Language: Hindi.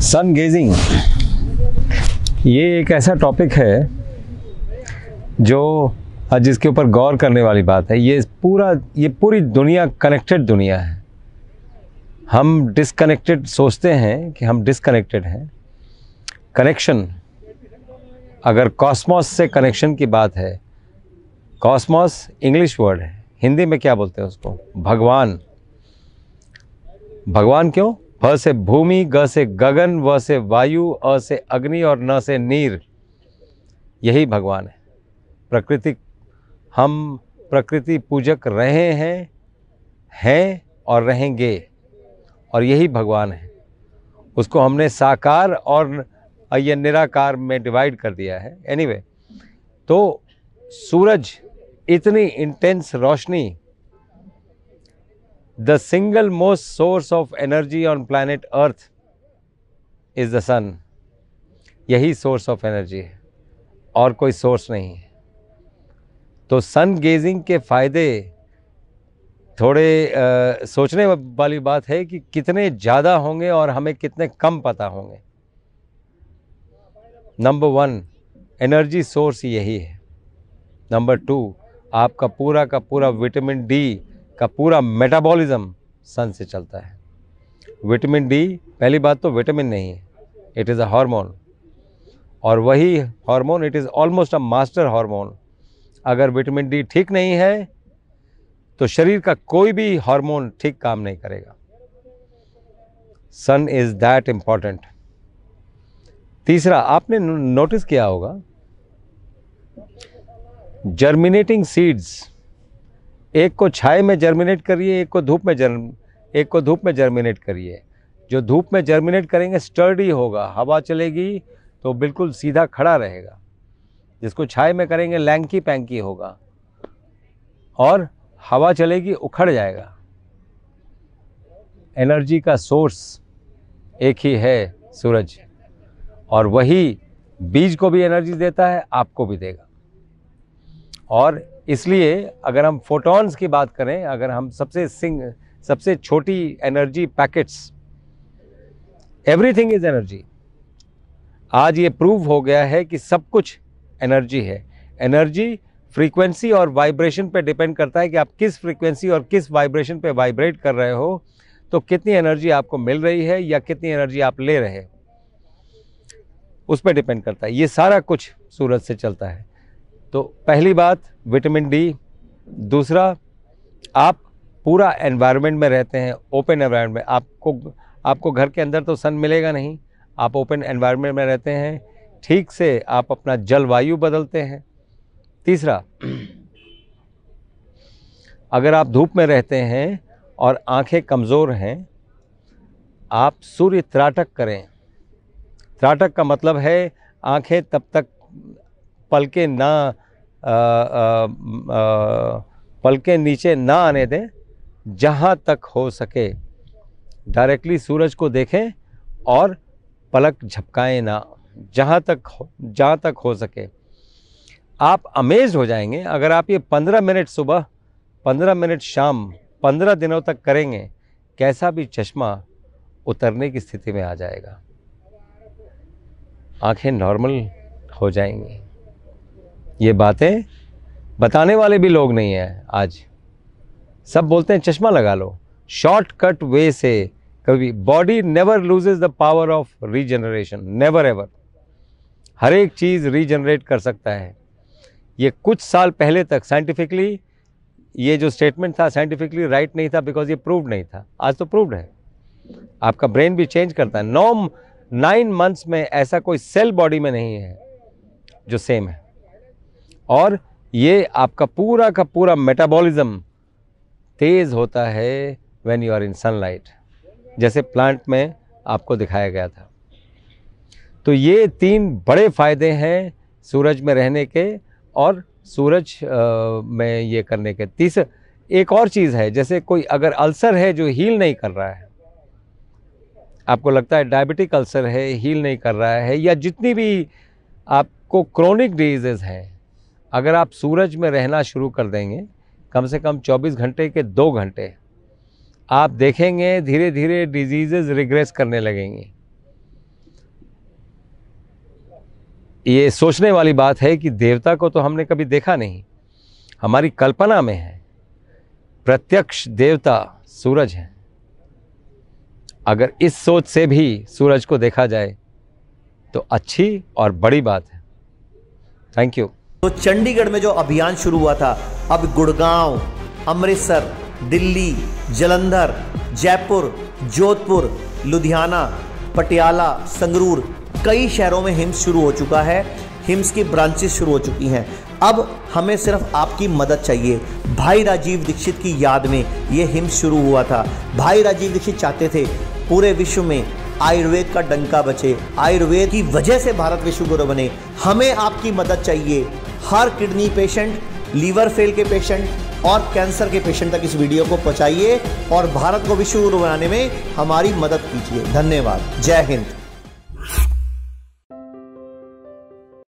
सन गेजिंग ये एक ऐसा टॉपिक है जो जिसके ऊपर गौर करने वाली बात है। ये पूरी दुनिया कनेक्टेड दुनिया है। हम डिसकनेक्टेड सोचते हैं कि हम डिसकनेक्टेड हैं। कनेक्शन, अगर कॉस्मॉस से कनेक्शन की बात है, कॉस्मॉस इंग्लिश वर्ड है, हिंदी में क्या बोलते हैं उसको? भगवान। भगवान क्यों? भ से भूमि, ग से गगन, व से वायु, अ से अग्नि और न से नीर। यही भगवान है। प्रकृति, हम प्रकृति पूजक रहे हैं और रहेंगे, और यही भगवान है। उसको हमने साकार और ये निराकार में डिवाइड कर दिया है। एनीवे, तो सूरज, इतनी इंटेंस रोशनी, the single most source of energy on planet Earth is the sun. यही सोर्स ऑफ एनर्जी है और कोई सोर्स नहीं है। तो सन गेजिंग के फायदे थोड़े सोचने वाली बात है कि कितने ज़्यादा होंगे और हमें कितने कम पता होंगे। नंबर 1, एनर्जी सोर्स यही है। नंबर 2, आपका पूरा का पूरा विटामिन डी का पूरा मेटाबॉलिज्म सन से चलता है। विटामिन डी, पहली बात तो विटामिन नहीं है, इट इज़ अ हार्मोन, और वही hormone, it is almost a master hormone. अगर विटामिन डी ठीक नहीं है तो शरीर का कोई भी हार्मोन ठीक काम नहीं करेगा। सन इज दैट इंपॉर्टेंट। तीसरा, आपने नोटिस किया होगा, जर्मिनेटिंग सीड्स, एक को छाए में जर्मिनेट करिए, एक को धूप में जर्मिनेट करिए। जो धूप में जर्मिनेट करेंगे स्टर्डी होगा, हवा चलेगी तो बिल्कुल सीधा खड़ा रहेगा। जिसको छाए में करेंगे लैंकी पैंकी होगा, और हवा चलेगी उखड़ जाएगा। एनर्जी का सोर्स एक ही है, सूरज, और वही बीज को भी एनर्जी देता है, आपको भी देगा। और इसलिए अगर हम फोटॉन्स की बात करें, अगर हम सबसे छोटी energy packets, everything is energy. आज ये प्रूव हो गया है कि सब कुछ एनर्जी है। एनर्जी फ्रीक्वेंसी और वाइब्रेशन पे डिपेंड करता है कि आप किस फ्रीक्वेंसी और किस वाइब्रेशन पे वाइब्रेट कर रहे हो, तो कितनी एनर्जी आपको मिल रही है या कितनी एनर्जी आप ले रहे हो, उस पर डिपेंड करता है। ये सारा कुछ सूरज से चलता है। तो पहली बात विटामिन डी। दूसरा, आप पूरा एनवायरनमेंट में रहते हैं, ओपन एनवायरनमेंट में। आपको घर के अंदर तो सन मिलेगा नहीं, आप ओपन एनवायरनमेंट में रहते हैं, ठीक से आप अपना जलवायु बदलते हैं। तीसरा, अगर आप धूप में रहते हैं और आंखें कमज़ोर हैं, आप सूर्य त्राटक करें। त्राटक का मतलब है आंखें तब तक पलके नीचे ना आने दें जहाँ तक हो सके। डायरेक्टली सूरज को देखें और पलक झपकाएं ना, जहाँ तक हो सके। आप अमेज़्ड हो जाएंगे अगर आप ये 15 मिनट सुबह, 15 मिनट शाम, 15 दिनों तक करेंगे, कैसा भी चश्मा उतरने की स्थिति में आ जाएगा। आंखें नॉर्मल हो जाएंगी। ये बातें बताने वाले भी लोग नहीं हैं आज। सब बोलते हैं चश्मा लगा लो। शॉर्टकट वे से कभी body never loses the power of regeneration, never ever. हर एक चीज़ रीजनरेट कर सकता है। ये कुछ साल पहले तक साइंटिफिकली, ये जो स्टेटमेंट था साइंटिफिकली राइट नहीं था, बिकॉज ये प्रूव्ड नहीं था। आज तो प्रूव्ड है। आपका ब्रेन भी चेंज करता है। 9 मंथ्स में ऐसा कोई सेल बॉडी में नहीं है जो सेम है। और ये आपका पूरा का पूरा मेटाबॉलिज्म तेज होता है when you are in sunlight, जैसे प्लांट में आपको दिखाया गया था। तो ये 3 बड़े फायदे हैं सूरज में रहने के और सूरज में ये करने के। तीसरा, एक और चीज़ है, जैसे कोई अगर अल्सर है जो हील नहीं कर रहा है, आपको लगता है डायबिटिक अल्सर है, हील नहीं कर रहा है, या जितनी भी आपको क्रोनिक डिजीज़ हैं, अगर आप सूरज में रहना शुरू कर देंगे, कम से कम 24 घंटे के 2 घंटे, आप देखेंगे धीरे धीरे डिजीज़ेज़ रिग्रेस करने लगेंगी। ये सोचने वाली बात है कि देवता को तो हमने कभी देखा नहीं, हमारी कल्पना में है। प्रत्यक्ष देवता सूरज है। अगर इस सोच से भी सूरज को देखा जाए तो अच्छी और बड़ी बात है। Thank you. तो चंडीगढ़ में जो अभियान शुरू हुआ था, अब गुड़गांव, अमृतसर, दिल्ली, जालंधर, जयपुर, जोधपुर, लुधियाना, पटियाला, संगरूर, कई शहरों में हिम्स शुरू हो चुका है। हिम्स की ब्रांचेस शुरू हो चुकी हैं। अब हमें सिर्फ आपकी मदद चाहिए। भाई राजीव दीक्षित की याद में ये हिम्स शुरू हुआ था। भाई राजीव दीक्षित चाहते थे पूरे विश्व में आयुर्वेद का डंका बचे, आयुर्वेद की वजह से भारत विश्व गुरु बने। हमें आपकी मदद चाहिए। हर किडनी पेशेंट, लीवर फेल के पेशेंट और कैंसर के पेशेंट तक इस वीडियो को पहुंचाइए और भारत को विश्व गुरु बनाने में हमारी मदद कीजिए। धन्यवाद। जय हिंद।